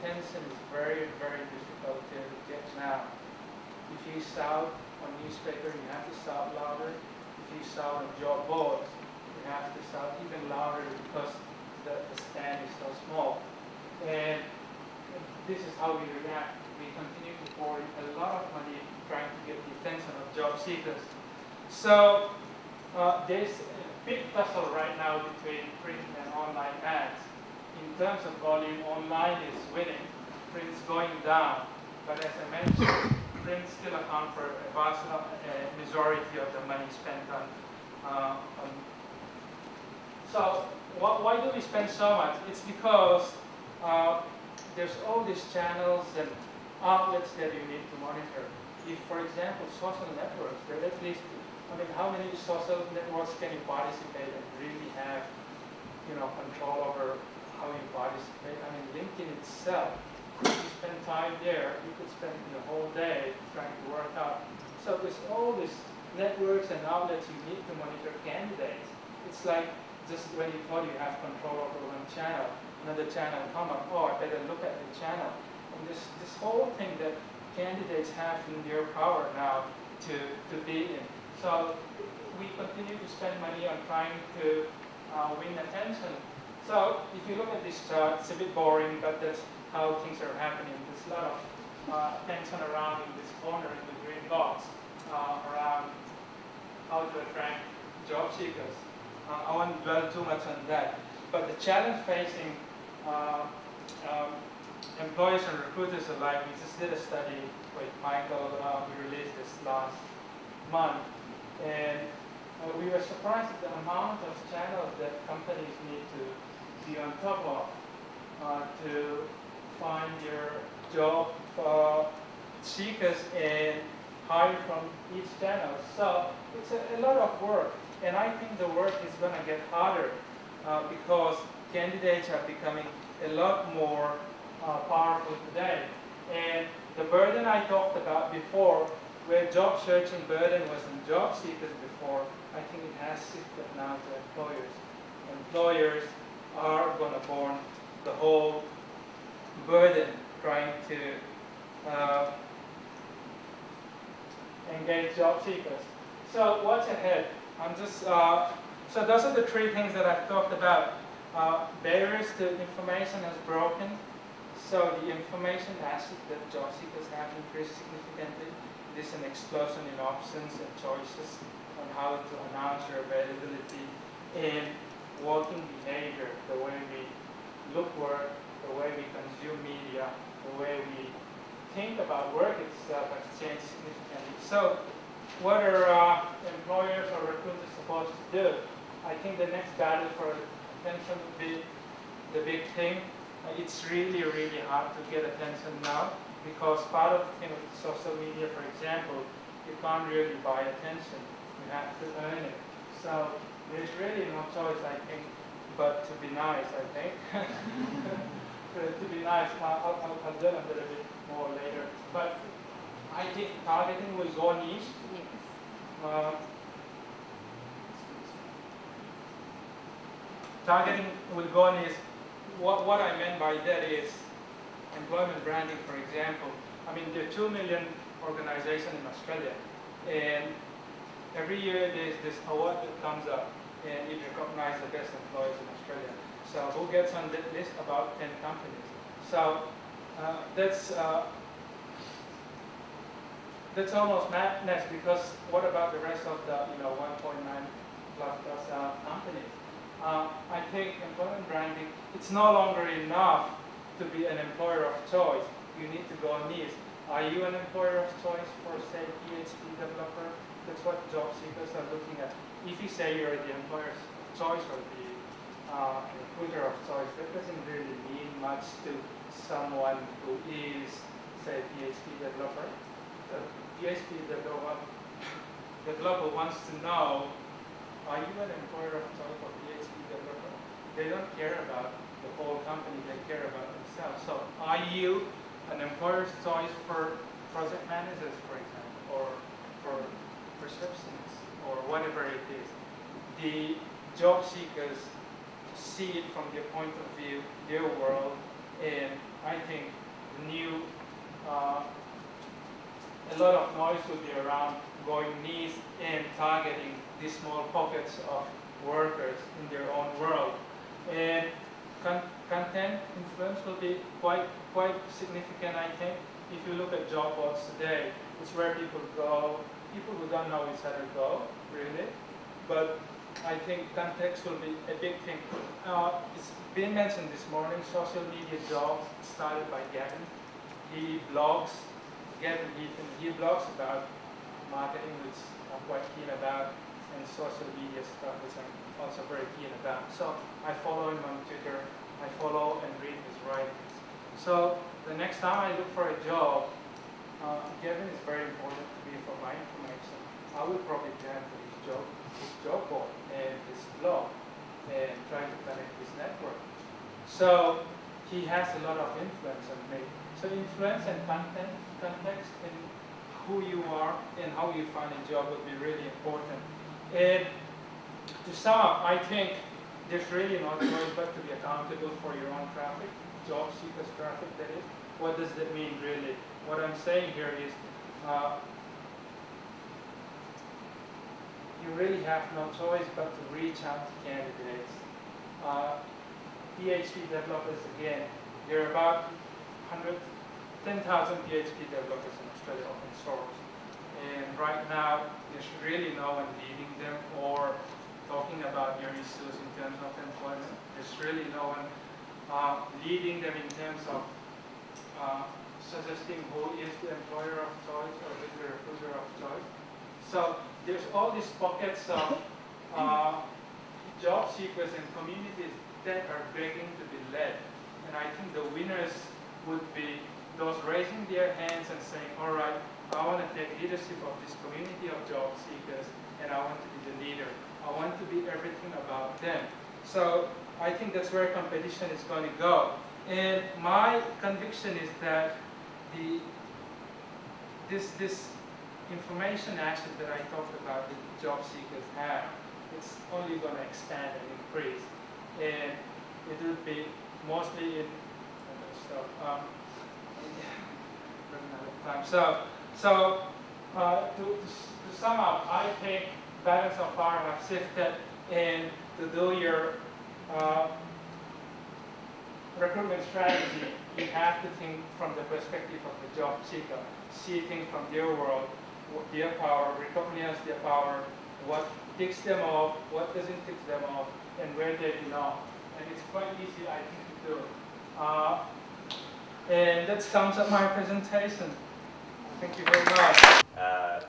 attention is very, very difficult to get now. If you shout on newspaper, you have to shout louder. If you shout on job boards, you have to shout even louder because the stand is so small. And this is how we react. We continue to pour a lot of money trying to get the attention of job seekers. So there's a big tussle right now between print and online ads. In terms of volume, online is winning, print is going down. But as I mentioned, print still account for a vast majority of the money spent on. So why do we spend so much? It's because there's all these channels and outlets that you need to monitor. If, for example, social networks, there are at least, I mean, how many social networks can you participate and really have, control over how you participate? I mean, LinkedIn itself, if you spend time there, you could spend the whole day trying to work out. So there's all these networks and outlets you need to monitor candidates. It's like just when you thought you have control over one channel, another channel come up, oh, I better look at the channel. And this whole thing that candidates have in their power now to be in. So we continue to spend money on trying to win attention. So if you look at this chart, it's a bit boring, but that's how things are happening. There's a lot of attention around in this corner in the green box around how to attract job seekers. I won't dwell too much on that. But the challenge facing employers and recruiters alike, we just did a study with Michael, we released this last month, and we were surprised at the amount of channels that companies need to be on top of to find their job seekers and hire from each channel. So it's a lot of work, and I think the work is going to get harder because candidates are becoming a lot more powerful today. And the burden I talked about before, where job searching burden was in job seekers before, I think it has shifted now to employers. Employers are going to bear the whole burden trying to engage job seekers. So what's ahead? I'm just so those are the three things that I've talked about. Barriers to information has broken. So the information asset that job seekers have increased significantly. There's an explosion in options and choices on how to announce your availability and working behavior, the way we look work, the way we consume media, the way we think about work itself has changed significantly. So what are employers or recruiters supposed to do? I think the next battle for attention would be the big thing. It's really, really hard to get attention now because part of the thing with social media, for example, you can't really buy attention. You have to earn it. So there's really no choice, I think, but to be nice, I think. to be nice. I'll do a little bit more later. But I think targeting will go niche. Targeting will go niche. What I meant by that is employment branding, for example. I mean, there are 2 million organizations in Australia, and every year there's this award that comes up, and it recognizes the best employers in Australia. So who gets on that list? About 10 companies. So that's almost madness, because what about the rest of the 1.9 plus companies? I think employment branding, it's no longer enough to be an employer of choice. You need to go niche. Are you an employer of choice for, say, PhD developer? That's what job seekers are looking at. If you say you're the employer of choice or the recruiter of choice, that doesn't really mean much to someone who is, say, a PhD developer. The PhD developer wants to know, are you an employer of choice for PhD developer? They don't care about the whole company, they care about themselves. So are you an employer's choice for project managers, for example, or for receptionists, or whatever it is? The job seekers see it from their point of view, their world, and I think the new, a lot of noise will be around going niche and targeting these small pockets of workers in their own world. And content influence will be quite significant, I think. If you look at job boards today, it's where people go, people who don't know each other go, really. But I think context will be a big thing. It's been mentioned this morning, social media jobs started by Gavin. He blogs, he blogs about marketing, which I'm quite keen about, and social media stuff, which I'm also very keen about. So I follow him on Twitter. I follow and read his writings. So the next time I look for a job, Gavin is very important to me for my information. I will probably plan for his job board and his blog, and try to connect his network. So he has a lot of influence on me. So influence and context, and who you are and how you find a job will be really important. And to sum up, I think there's really no choice but to be accountable for your own traffic, job seekers traffic, that is. What does that mean, really? What I'm saying here is you really have no choice but to reach out to candidates. PHP developers, again, there are about 10,000 PHP developers in Australia, open source. And right now, there's really no one leading them or talking about your issues in terms of employment. There's really no one leading them in terms of suggesting who is the employer of choice or who is the recruiter of choice. So there's all these pockets of job seekers and communities that are begging to be led. And I think the winners would be those raising their hands and saying, all right, I want to take leadership of this community of job seekers, and I want to be the leader. I want to be everything about them. So I think that's where competition is going to go. And my conviction is that this information access that I talked about that the job seekers have, it's only going to expand and increase. And it would be mostly in to sum up, I think balance of power have shifted, and to do your recruitment strategy, you have to think from the perspective of the job seeker, see things from their world, their power, recognize their power, what ticks them off, what doesn't tick them off, and where they belong. And it's quite easy, I think, to do. And that sums up my presentation. Thank you very much.